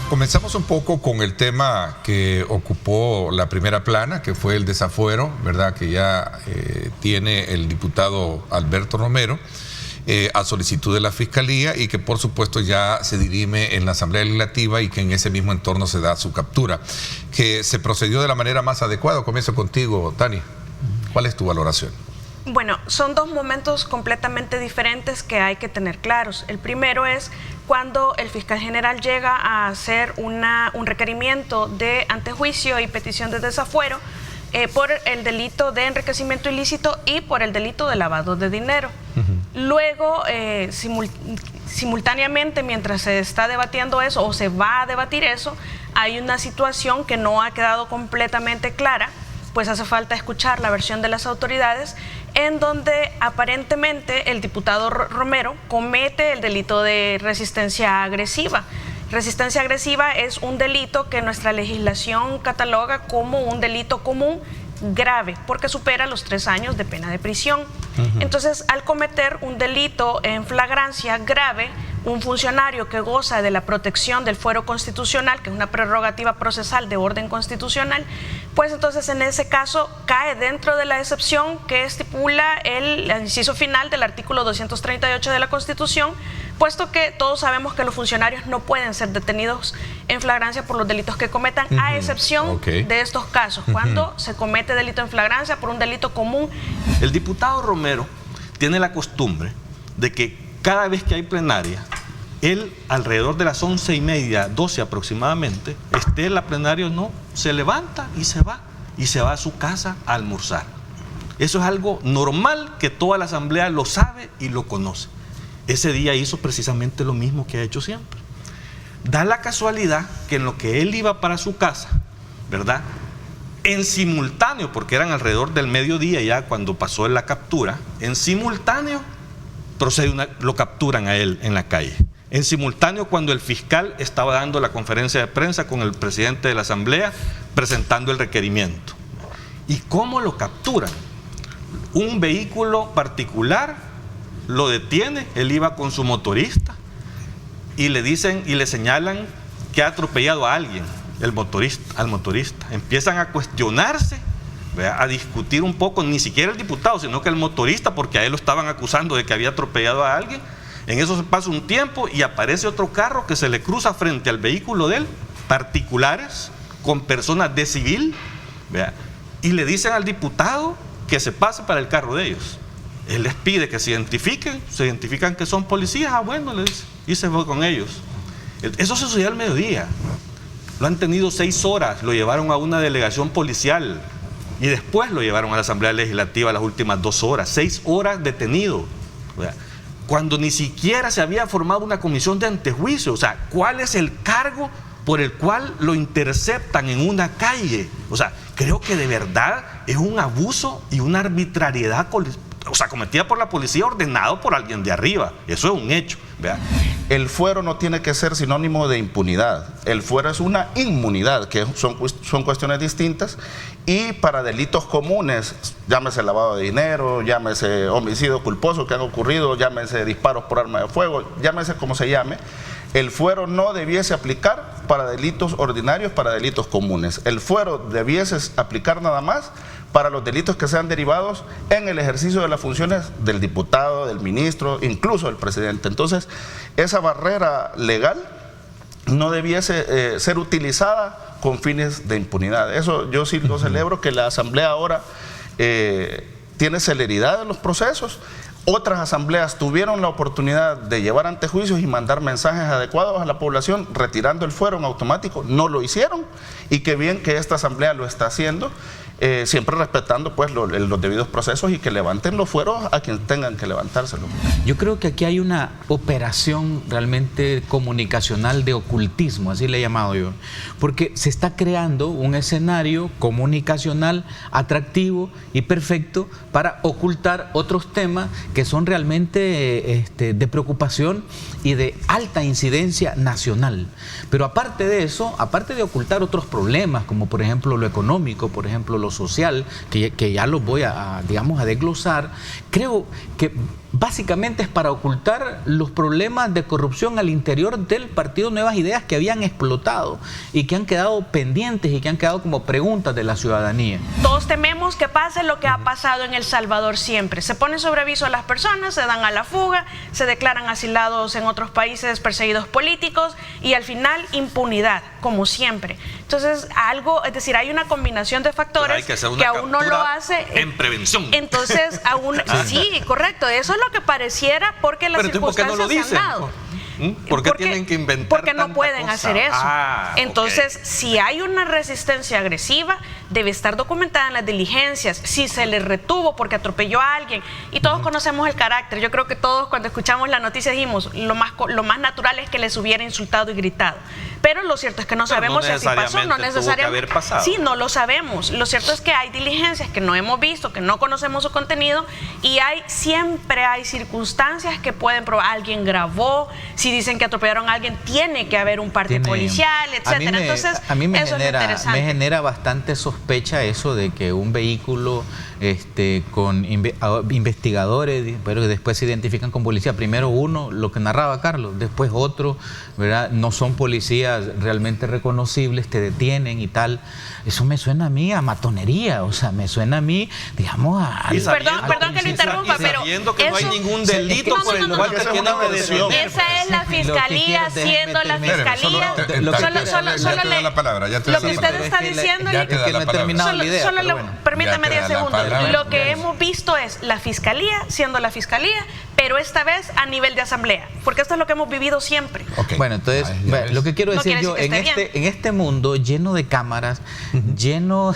Comenzamos un poco con el tema que ocupó la primera plana, que fue el desafuero, ¿verdad? Que ya tiene el diputado Alberto Romero a solicitud de la Fiscalía y que por supuesto ya se dirime en la Asamblea Legislativa y que en ese mismo entorno se da su captura. Que se procedió de la manera más adecuada. Comienzo contigo, Tani. ¿Cuál es tu valoración? Bueno, son dos momentos completamente diferentes que hay que tener claros. El primero es cuando el fiscal general llega a hacer un requerimiento de antejuicio y petición de desafuero por el delito de enriquecimiento ilícito y por el delito de lavado de dinero. Luego, simultáneamente, mientras se está debatiendo eso o se va a debatir eso, hay una situación que no ha quedado completamente clara, pues hace falta escuchar la versión de las autoridades, en donde aparentemente el diputado Romero comete el delito de resistencia agresiva. Resistencia agresiva es un delito que nuestra legislación cataloga como un delito común grave, porque supera los 3 años de pena de prisión. Entonces, al cometer un delito en flagrancia grave, un funcionario que goza de la protección del fuero constitucional, que es una prerrogativa procesal de orden constitucional, pues entonces en ese caso cae dentro de la excepción que estipula el inciso final del artículo 238 de la Constitución, puesto que todos sabemos que los funcionarios no pueden ser detenidos en flagrancia por los delitos que cometan, a excepción de estos casos, cuando se comete delito en flagrancia por un delito común. El diputado Romero tiene la costumbre de que cada vez que hay plenaria, él alrededor de las 11:30, 12 aproximadamente, esté en la plenaria o no, se levanta y se va a su casa a almorzar. Eso es algo normal que toda la asamblea lo sabe y lo conoce. Ese día hizo precisamente lo mismo que ha hecho siempre. Da la casualidad que en lo que él iba para su casa, ¿verdad?, en simultáneo, porque eran alrededor del mediodía ya cuando pasó la captura, en simultáneo lo capturan a él en la calle. En simultáneo, cuando el fiscal estaba dando la conferencia de prensa con el presidente de la asamblea presentando el requerimiento. ¿Y cómo lo capturan? Un vehículo particular lo detiene, él iba con su motorista y le dicen y le señalan que ha atropellado a alguien, al motorista. Empiezan a cuestionarse, a discutir un poco, ni siquiera el diputado, sino que el motorista, porque a él lo estaban acusando de que había atropellado a alguien. En eso se pasa un tiempo y aparece otro carro que se le cruza frente al vehículo de él, particulares, con personas de civil, y le dicen al diputado que se pase para el carro de ellos. Él les pide que se identifican que son policías, bueno, le dice, y se fue con ellos. Eso sucedió al mediodía. Lo han tenido 6 horas, lo llevaron a una delegación policial y después lo llevaron a la Asamblea Legislativa las últimas 2 horas, 6 horas detenido, cuando ni siquiera se había formado una comisión de antejuicio. O sea, ¿cuál es el cargo por el cual lo interceptan en una calle? O sea, creo que de verdad es un abuso y una arbitrariedad, cometida por la policía, ordenado por alguien de arriba. Eso es un hecho, ¿verdad? El fuero no tiene que ser sinónimo de impunidad. El fuero es una inmunidad, que son cuestiones distintas. Y para delitos comunes, llámese lavado de dinero, llámese homicidio culposo que han ocurrido, llámese disparos por arma de fuego, llámese como se llame, el fuero no debiese aplicar para delitos ordinarios, para delitos comunes. El fuero debiese aplicar nada más para los delitos que sean derivados en el ejercicio de las funciones del diputado, del ministro, incluso del presidente. Entonces, esa barrera legal no debiese ser utilizada con fines de impunidad. Eso yo sí lo celebro, que la Asamblea ahora tiene celeridad en los procesos. Otras asambleas tuvieron la oportunidad de llevar antejuicios y mandar mensajes adecuados a la población retirando el fuero en automático, no lo hicieron, y qué bien que esta asamblea lo está haciendo, siempre respetando pues los debidos procesos, y que levanten los fueros a quien tengan que levantárselo. Yo creo que aquí hay una operación realmente comunicacional de ocultismo, así le he llamado yo, porque se está creando un escenario comunicacional atractivo y perfecto para ocultar otros temas que son realmente de preocupación y de alta incidencia nacional. Pero aparte de eso, aparte de ocultar otros problemas, como por ejemplo lo económico, por ejemplo lo social, que ya los voy a desglosar, creo que básicamente es para ocultar los problemas de corrupción al interior del Partido Nuevas Ideas que habían explotado y que han quedado pendientes y que han quedado como preguntas de la ciudadanía. Todos tememos que pase lo que ha pasado en El Salvador siempre. Se pone sobre aviso a las personas, se dan a la fuga, se declaran asilados en otros países, perseguidos políticos y al final impunidad, como siempre. Entonces, es decir, hay una combinación de factores que a uno lo hace en prevención. Entonces, sí, correcto, eso es lo que pareciera porque las circunstancias se han dado. ¿Por qué tienen que inventar? Porque no pueden hacer eso. Entonces, si hay una resistencia agresiva, debe estar documentada en las diligencias. Si se le retuvo porque atropelló a alguien, y todos conocemos el carácter. Yo creo que todos cuando escuchamos la noticia dijimos, lo más natural es que les hubiera insultado y gritado. Pero lo cierto es que no sabemos si así pasó, no necesariamente. Sí, no lo sabemos. Lo cierto es que hay diligencias que no hemos visto, que no conocemos su contenido, y siempre hay circunstancias que pueden probar. Alguien grabó, si dicen que atropellaron a alguien, tiene que haber un parte policial, etcétera. Entonces, a mí me genera bastante sospecha eso de que un vehículo con investigadores, pero después se identifican con policía. Primero uno, lo que narraba Carlos, después otro, ¿verdad? No son policías realmente reconocibles, te detienen y tal. Eso me suena a mí a matonería, o sea, me suena a mí, digamos, a... Perdón que lo interrumpa, pero... Sabiendo que no hay ningún delito por el cual te tienen que detener. Esa es la fiscalía siendo la fiscalía. Solo la palabra. Lo que usted está diciendo... Permítame 10 segundos. Lo que hemos visto es la fiscalía siendo la fiscalía, pero esta vez a nivel de asamblea, porque esto es lo que hemos vivido siempre. Bueno, entonces, lo que quiero decir yo, en este mundo lleno de cámaras, lleno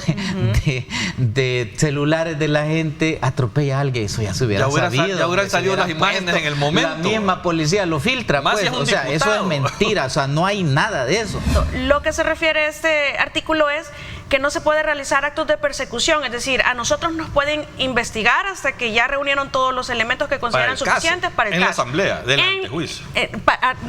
de celulares de la gente, atropella a alguien, eso ya se hubiera sabido. Ya hubieran salido las imágenes en el momento. La misma policía lo filtra, pues, o sea, eso es mentira, o sea, no hay nada de eso. Lo que se refiere a este artículo es que no se puede realizar actos de persecución, es decir, a nosotros nos pueden investigar hasta que ya reunieron todos los elementos que consideran suficientes para el caso. En la asamblea, del antejuicio.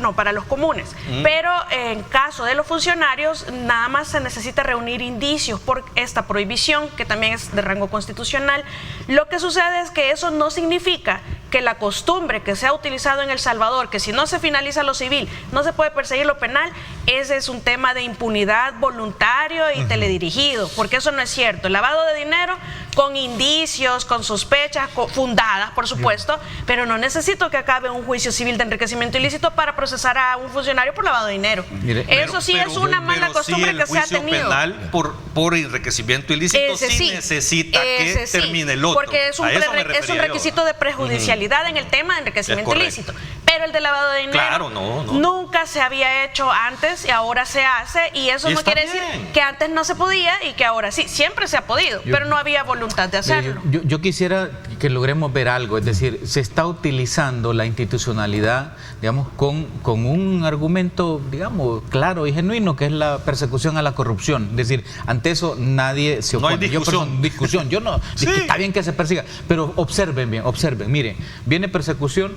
No, para los comunes. Pero en caso de los funcionarios, nada más se necesita reunir indicios por esta prohibición, que también es de rango constitucional. Lo que sucede es que eso no significa que la costumbre que se ha utilizado en El Salvador, que si no se finaliza lo civil, no se puede perseguir lo penal, ese es un tema de impunidad voluntario y teledirigido, porque eso no es cierto. El lavado de dinero con indicios, con sospechas fundadas, por supuesto, pero no necesito que acabe un juicio civil de enriquecimiento ilícito para procesar a un funcionario por lavado de dinero. Eso sí es una mala costumbre que se ha tenido. Penal por enriquecimiento ilícito sí necesita que termine el otro. Porque es un requisito de prejudicialidad en el tema de enriquecimiento ilícito. Pero el de lavado de dinero nunca se había hecho antes y ahora se hace, y eso no quiere decir que antes no se podía y que ahora sí. Siempre se ha podido, pero no había voluntad de hacerlo. Yo quisiera que logremos ver algo, es decir, se está utilizando la institucionalidad, digamos, con un argumento, digamos, claro y genuino, que es la persecución a la corrupción. Es decir, ante eso nadie se opone. No hay discusión. Yo no, está bien que se persiga, pero observen bien, miren, viene persecución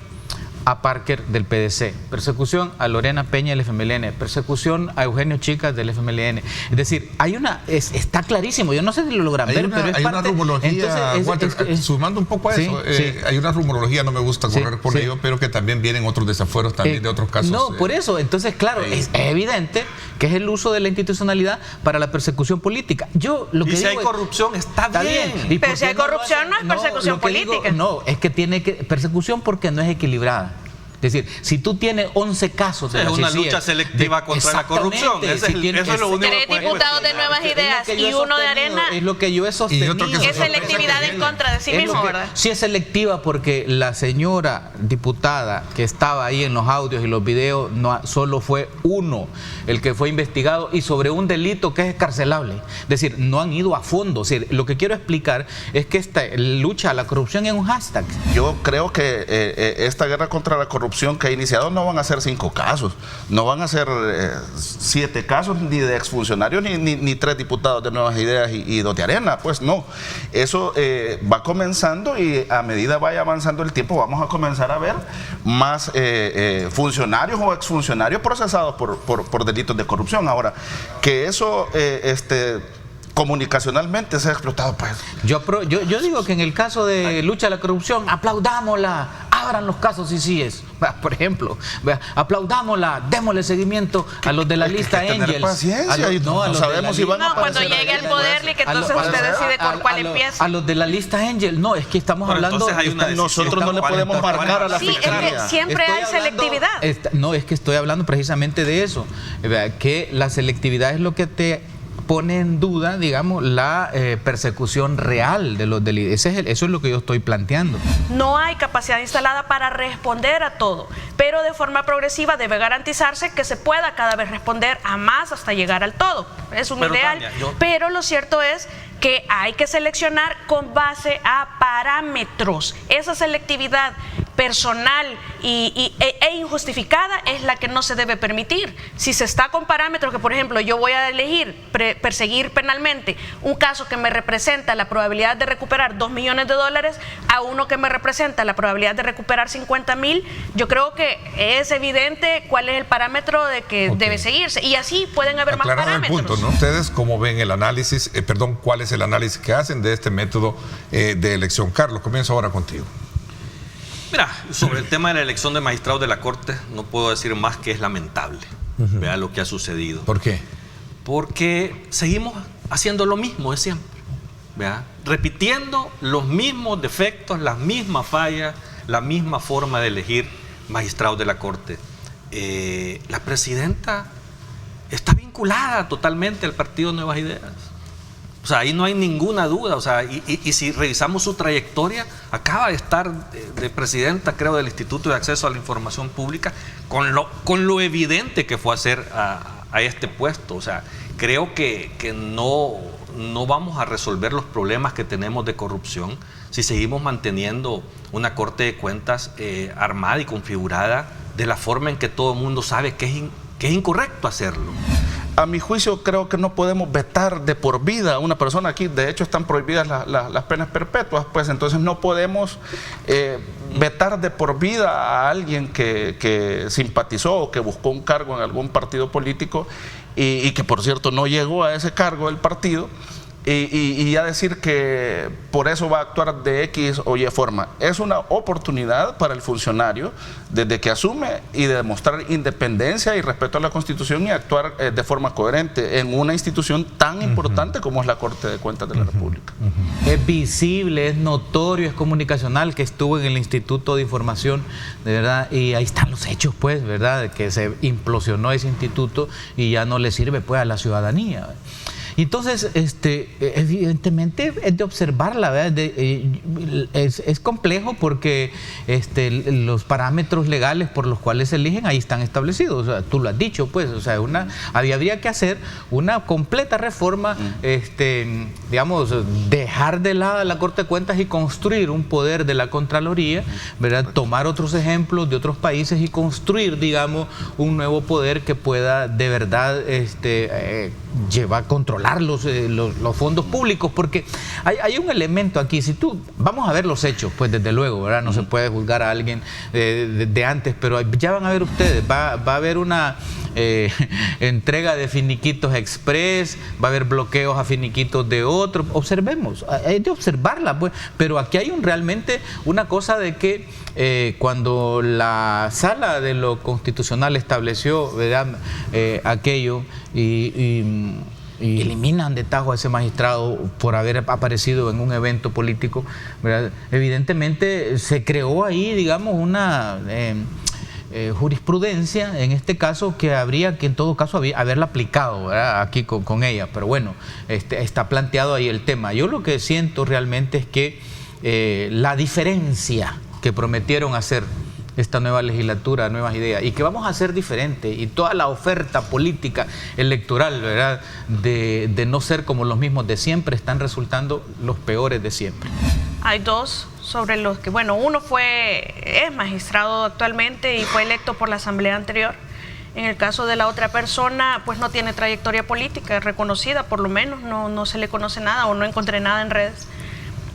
a Parker del PDC, persecución a Lorena Peña del FMLN, persecución a Eugenio Chicas del FMLN. Es decir, está clarísimo, yo no sé si lo logran ver, pero hay una rumorología, sumando un poco a eso, hay una rumorología, no me gusta correr por ello, pero que también vienen otros desafueros también de otros casos. No, por eso, entonces claro, es evidente que es el uso de la institucionalidad para la persecución política. Si hay corrupción, está bien. Pero si hay corrupción, no es persecución política. No, es que tiene persecución porque no es equilibrada. Es decir, si tú tienes 11 casos de es una lucha selectiva contra la corrupción. Eso es lo único. 3 diputados de Nuevas Ideas y uno de Arena. Es lo que yo he sostenido. Es selectividad en contra de sí mismo, ¿verdad? Sí es selectiva porque la señora diputada que estaba ahí en los audios y los videos, solo fue uno el que fue investigado y sobre un delito que es escarcelable. Es decir, no han ido a fondo. Es decir, lo que quiero explicar es que esta lucha a la corrupción es un hashtag. Yo creo que esta guerra contra la corrupción que ha iniciado no van a ser 5 casos, no van a ser 7 casos ni de exfuncionarios ni 3 diputados de Nuevas Ideas y 2 de Arena, pues no. Eso va comenzando y a medida vaya avanzando el tiempo vamos a comenzar a ver más funcionarios o exfuncionarios procesados por delitos de corrupción. Ahora, que eso comunicacionalmente se ha explotado, pues. Yo digo que en el caso de lucha a la corrupción, aplaudámosla, abran los casos y síes. Por ejemplo, aplaudámosla, démosle seguimiento a los de la lista tener Angels. paciencia y no sabemos si van a cuando aparecer llegue ahí. el poder, que entonces usted decide con cuál empieza. A los de la lista Angel, no, es que estamos Pero hablando... entonces hay una decisión. Nosotros no le podemos marcar a la Sí, es fiscalía. que siempre hay selectividad. No, es que estoy hablando precisamente de eso, que la selectividad es lo que te pone en duda, digamos, la persecución real de los delitos. Eso es lo que yo estoy planteando. No hay capacidad instalada para responder a todo, pero de forma progresiva debe garantizarse que se pueda cada vez responder a más hasta llegar al todo. Es un ideal, Tania, pero lo cierto es que hay que seleccionar con base a parámetros. Esa selectividad personal e injustificada es la que no se debe permitir. Si se está con parámetros que, por ejemplo, yo voy a elegir perseguir penalmente un caso que me representa la probabilidad de recuperar $2 millones a uno que me representa la probabilidad de recuperar 50,000, yo creo que es evidente cuál es el parámetro de que debe seguirse, y así pueden haber más Aclarado parámetros. el punto, ¿no? ¿Ustedes cómo ven el análisis, cuál es el análisis que hacen de este método de elección? Carlos, comienzo ahora contigo. Mira, sobre el tema de la elección de magistrados de la Corte, no puedo decir más que es lamentable. Vea lo que ha sucedido. ¿Por qué? Porque seguimos haciendo lo mismo de siempre. ¿Vea? Repitiendo los mismos defectos, las mismas fallas, la misma forma de elegir magistrados de la Corte. La presidenta está vinculada totalmente al partido Nuevas Ideas. O sea, ahí no hay ninguna duda. O sea, y si revisamos su trayectoria, acaba de estar de presidenta, creo, del Instituto de Acceso a la Información Pública, con lo evidente que fue hacer a este puesto. O sea, creo que no vamos a resolver los problemas que tenemos de corrupción si seguimos manteniendo una Corte de Cuentas armada y configurada de la forma en que todo el mundo sabe que es incorrecto hacerlo. A mi juicio, creo que no podemos vetar de por vida a una persona. Aquí, de hecho, están prohibidas las penas perpetuas, pues entonces no podemos vetar de por vida a alguien que simpatizó o que buscó un cargo en algún partido político y que, por cierto, no llegó a ese cargo del partido. Y ya decir que por eso va a actuar de X o Y forma. Es una oportunidad para el funcionario desde que asume y de demostrar independencia y respeto a la Constitución y actuar de forma coherente en una institución tan importante como es la Corte de Cuentas de la República. Es visible, es notorio, es comunicacional, que estuvo en el Instituto de Información, de verdad, y ahí están los hechos, pues, ¿verdad?, que se implosionó ese instituto y ya no le sirve, pues, a la ciudadanía. Entonces, evidentemente es de observarla, ¿verdad? Es complejo porque los parámetros legales por los cuales se eligen ahí están establecidos. O sea, tú lo has dicho, pues, o sea, habría que hacer una completa reforma, digamos, dejar de lado la Corte de Cuentas y construir un poder de la Contraloría, ¿verdad? Tomar otros ejemplos de otros países y construir, digamos, un nuevo poder que pueda de verdad controlar los fondos públicos, porque hay un elemento aquí. Vamos a ver los hechos, pues, desde luego, ¿verdad? No se puede juzgar a alguien de antes, pero ya van a ver ustedes, va a haber una entrega de finiquitos express, va a haber bloqueos a finiquitos de otros. Observemos, hay de observarla, pues, pero aquí hay realmente una cosa de que cuando la Sala de lo Constitucional estableció, ¿verdad?, aquello y eliminan de tajo a ese magistrado por haber aparecido en un evento político, ¿verdad?, evidentemente se creó ahí, digamos, una jurisprudencia, en este caso, que habría que en todo caso haberla aplicado, ¿verdad?, aquí con ella. Pero bueno, está planteado ahí el tema. Yo lo que siento realmente es que la diferencia que prometieron hacer esta nueva legislatura, Nuevas Ideas, y que vamos a hacer diferente, y toda la oferta política electoral, ¿verdad?, de no ser como los mismos de siempre, están resultando los peores de siempre. Hay dos sobre los que, bueno, uno es magistrado actualmente y fue electo por la asamblea anterior. En el caso de la otra persona, pues no tiene trayectoria política reconocida, por lo menos no se le conoce nada o no encontré nada en redes.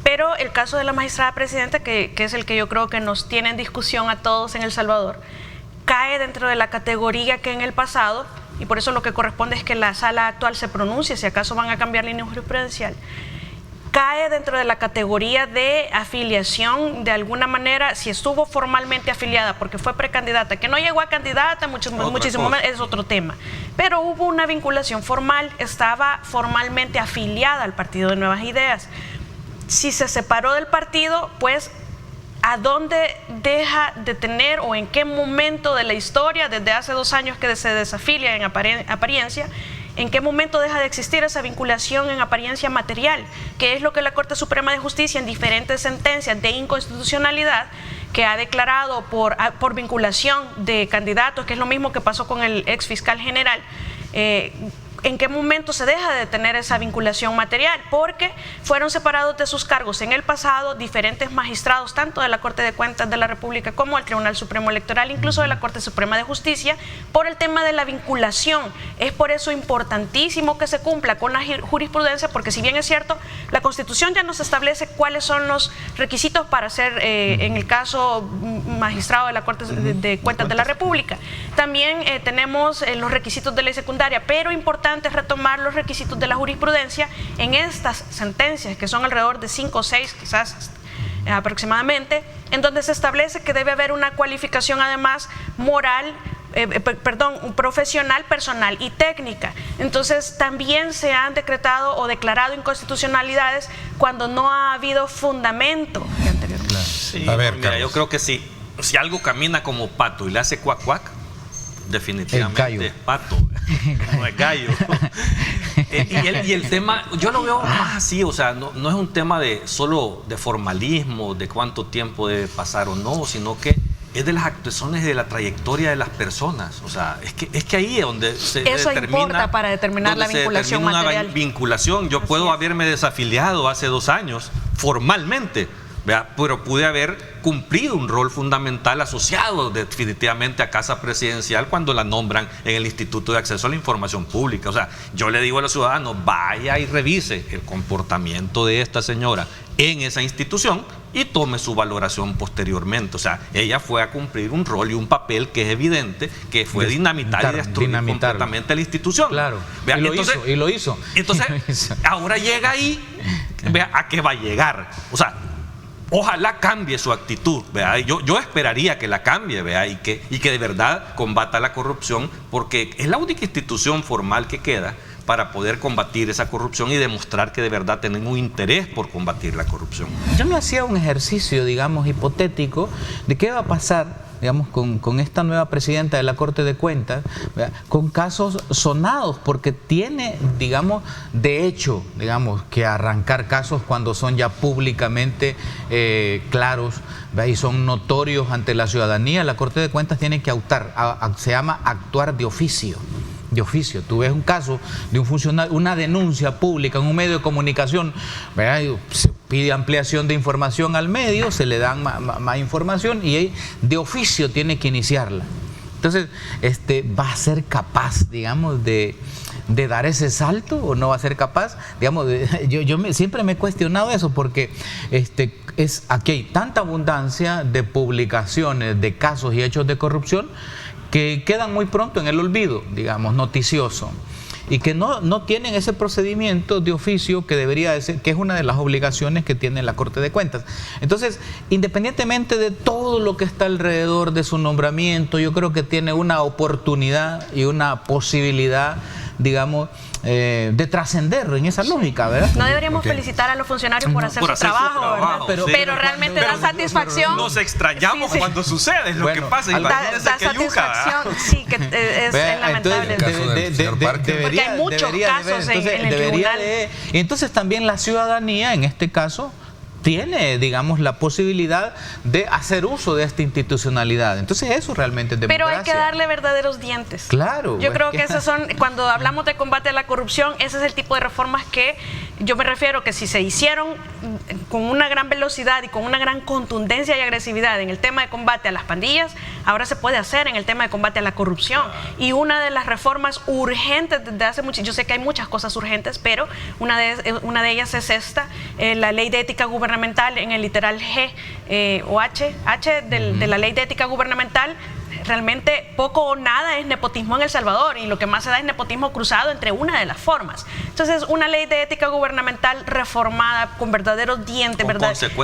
Pero el caso de la magistrada presidenta, que es el que yo creo que nos tiene en discusión a todos en El Salvador, cae dentro de la categoría que en el pasado, y por eso lo que corresponde es que la sala actual se pronuncie si acaso van a cambiar línea jurisprudencial. cae dentro de la categoría de afiliación de alguna manera, si estuvo formalmente afiliada porque fue precandidata, que no llegó a candidata, muchísimo más, es otro tema, pero hubo una vinculación formal, estaba formalmente afiliada al Partido de Nuevas Ideas. Si se separó del partido, pues ¿a dónde deja de tener o en qué momento de la historia, desde hace 2 años que se desafilia en apariencia, en qué momento deja de existir esa vinculación en apariencia material, que es lo que la Corte Suprema de Justicia en diferentes sentencias de inconstitucionalidad que ha declarado por vinculación de candidatos, que es lo mismo que pasó con el ex fiscal general, en qué momento se deja de tener esa vinculación material, porque fueron separados de sus cargos en el pasado diferentes magistrados, tanto de la Corte de Cuentas de la República como del Tribunal Supremo Electoral, incluso de la Corte Suprema de Justicia, por el tema de la vinculación. Es por eso importantísimo que se cumpla con la jurisprudencia, porque si bien es cierto, la Constitución ya nos establece cuáles son los requisitos para ser, en el caso, magistrado de la Corte de Cuentas de la República. También tenemos los requisitos de ley secundaria, pero importante retomar los requisitos de la jurisprudencia en estas sentencias, que son alrededor de 5 o 6 quizás aproximadamente, en donde se establece que debe haber una cualificación además moral, profesional, personal y técnica. Entonces también se han decretado o declarado inconstitucionalidades cuando no ha habido fundamento anteriormente. Claro. Sí, a ver, mira, yo creo que si algo camina como pato y le hace cuac cuac, definitivamente es pato, no es gallo. y el tema, yo lo veo más así, o sea, no es un tema solo de formalismo, de cuánto tiempo debe pasar o no, sino que es de las actuaciones, de la trayectoria de las personas. O sea, es que ahí es donde se eso determina, importa para determinar la vinculación material. Una vinculación. Yo puedo haberme desafiliado hace 2 años formalmente, ¿verdad? Pero pude haber cumplido un rol fundamental asociado definitivamente a Casa Presidencial cuando la nombran en el Instituto de Acceso a la Información Pública. O sea, yo le digo a los ciudadanos, vaya y revise el comportamiento de esta señora en esa institución y tome su valoración posteriormente. O sea, ella fue a cumplir un rol y un papel que es evidente que fue dinamitar y destruir completamente la institución. Claro, ¿vea? Y lo hizo. Entonces, ahora llega ahí, vea a qué va a llegar. O sea, ojalá cambie su actitud, ¿vea? Yo esperaría que la cambie, ¿vea? Y que de verdad combata la corrupción, porque es la única institución formal que queda para poder combatir esa corrupción y demostrar que de verdad tienen un interés por combatir la corrupción. Yo me hacía un ejercicio, digamos, hipotético de qué va a pasar, digamos, con esta nueva presidenta de la Corte de Cuentas, ¿verdad? Con casos sonados, porque tiene, digamos, de hecho, digamos, que arrancar casos cuando son ya públicamente claros, ¿verdad? Y son notorios ante la ciudadanía. La Corte de Cuentas tiene que se llama actuar de oficio. De oficio. Tú ves un caso de un funcionario, una denuncia pública en un medio de comunicación, ¿verdad? Se pide ampliación de información al medio, se le dan más información y de oficio tiene que iniciarla. Entonces, ¿va a ser capaz, digamos, de dar ese salto o no va a ser capaz? Digamos, siempre me he cuestionado eso, porque aquí hay tanta abundancia de publicaciones de casos y hechos de corrupción que quedan muy pronto en el olvido, digamos, noticioso, y que no tienen ese procedimiento de oficio que debería ser, que es una de las obligaciones que tiene la Corte de Cuentas. Entonces, independientemente de todo lo que está alrededor de su nombramiento, yo creo que tiene una oportunidad y una posibilidad, digamos, de trascender en esa lógica, ¿verdad? No deberíamos felicitar a los funcionarios por hacer su trabajo, ¿verdad? Pero realmente da satisfacción. Nos extrañamos cuando sucede lo que pasa. Da satisfacción, sí, que es lamentable. Porque hay muchos casos en el tribunal. Y entonces también la ciudadanía, en este caso, tiene, digamos, la posibilidad de hacer uso de esta institucionalidad. Entonces eso realmente es democracia. Pero hay que darle verdaderos dientes. Claro. Yo creo que esas son, cuando hablamos de combate a la corrupción, ese es el tipo de reformas que yo me refiero que si se hicieron con una gran velocidad y con una gran contundencia y agresividad en el tema de combate a las pandillas, ahora se puede hacer en el tema de combate a la corrupción. Y una de las reformas urgentes desde hace mucho, yo sé que hay muchas cosas urgentes, pero una de ellas es esta, la ley de ética gubernamental en el literal G o H de la ley de ética gubernamental realmente poco o nada es nepotismo en El Salvador, y lo que más se da es nepotismo cruzado entre una de las formas. Entonces, una ley de ética gubernamental reformada con verdaderos dientes,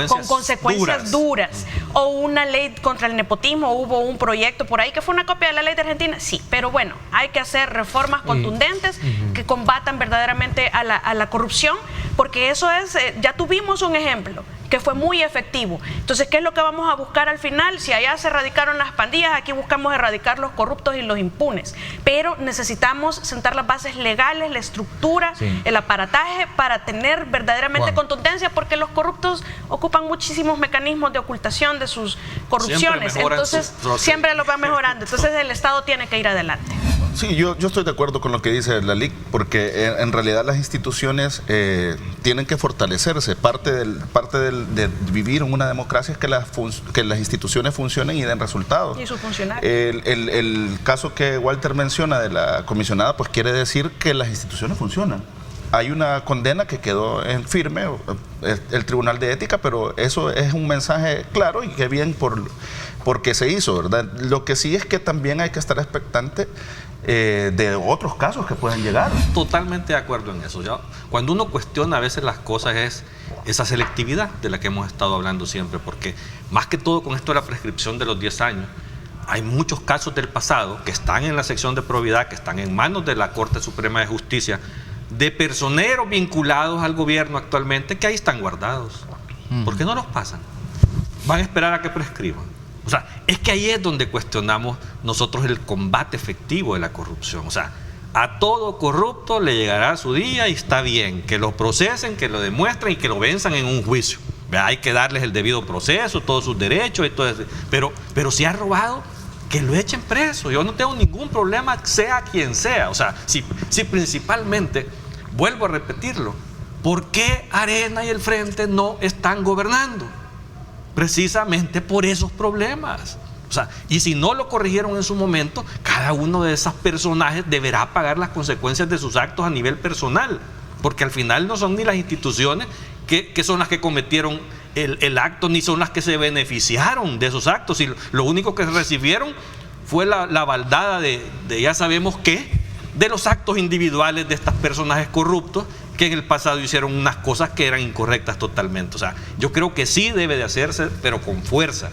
con consecuencias duras, o una ley contra el nepotismo. Hubo un proyecto por ahí que fue una copia de la ley de Argentina, sí, pero bueno, hay que hacer reformas contundentes que combatan verdaderamente a la corrupción, porque eso es, ya tuvimos un ejemplo que fue muy efectivo. Entonces, ¿qué es lo que vamos a buscar al final? Si allá se erradicaron las pandillas, aquí buscamos erradicar los corruptos y los impunes. Pero necesitamos sentar las bases legales, la estructura, el aparataje para tener verdaderamente contundencia, porque los corruptos ocupan muchísimos mecanismos de ocultación de sus corrupciones. Entonces, siempre lo van mejorando. Entonces, el Estado tiene que ir adelante. Sí, yo estoy de acuerdo con lo que dice la LIC, porque en realidad las instituciones tienen que fortalecerse. Parte de vivir en una democracia es que las instituciones funcionen y den resultados. Y sus funcionarios. El caso que Walter menciona de la comisionada, pues quiere decir que las instituciones funcionan. Hay una condena que quedó en firme, el Tribunal de Ética, pero eso es un mensaje claro, y qué bien porque se hizo, ¿verdad? Lo que sí es que también hay que estar expectante de otros casos que pueden llegar. Totalmente de acuerdo en eso. Cuando uno cuestiona a veces las cosas, es esa selectividad de la que hemos estado hablando siempre, porque más que todo con esto de la prescripción de los 10 años, hay muchos casos del pasado que están en la sección de probidad, que están en manos de la Corte Suprema de Justicia, de personeros vinculados al gobierno actualmente, que ahí están guardados. ¿Por qué no los pasan? Van a esperar a que prescriban. O sea, es que ahí es donde cuestionamos nosotros el combate efectivo de la corrupción. O sea, a todo corrupto le llegará su día y está bien que lo procesen, que lo demuestren y que lo venzan en un juicio. Hay que darles el debido proceso, todos sus derechos y todo eso. Pero si ha robado, que lo echen preso. Yo no tengo ningún problema, sea quien sea. O sea, si principalmente, vuelvo a repetirlo, ¿por qué Arena y el Frente no están gobernando? Precisamente por esos problemas. O sea, y si no lo corrigieron en su momento, cada uno de esos personajes deberá pagar las consecuencias de sus actos a nivel personal, porque al final no son ni las instituciones que son las que cometieron el acto, ni son las que se beneficiaron de esos actos, y lo único que recibieron fue la baldada de ya sabemos qué, de los actos individuales de estos personajes corruptos que en el pasado hicieron unas cosas que eran incorrectas totalmente. O sea, yo creo que sí debe de hacerse, pero con fuerza.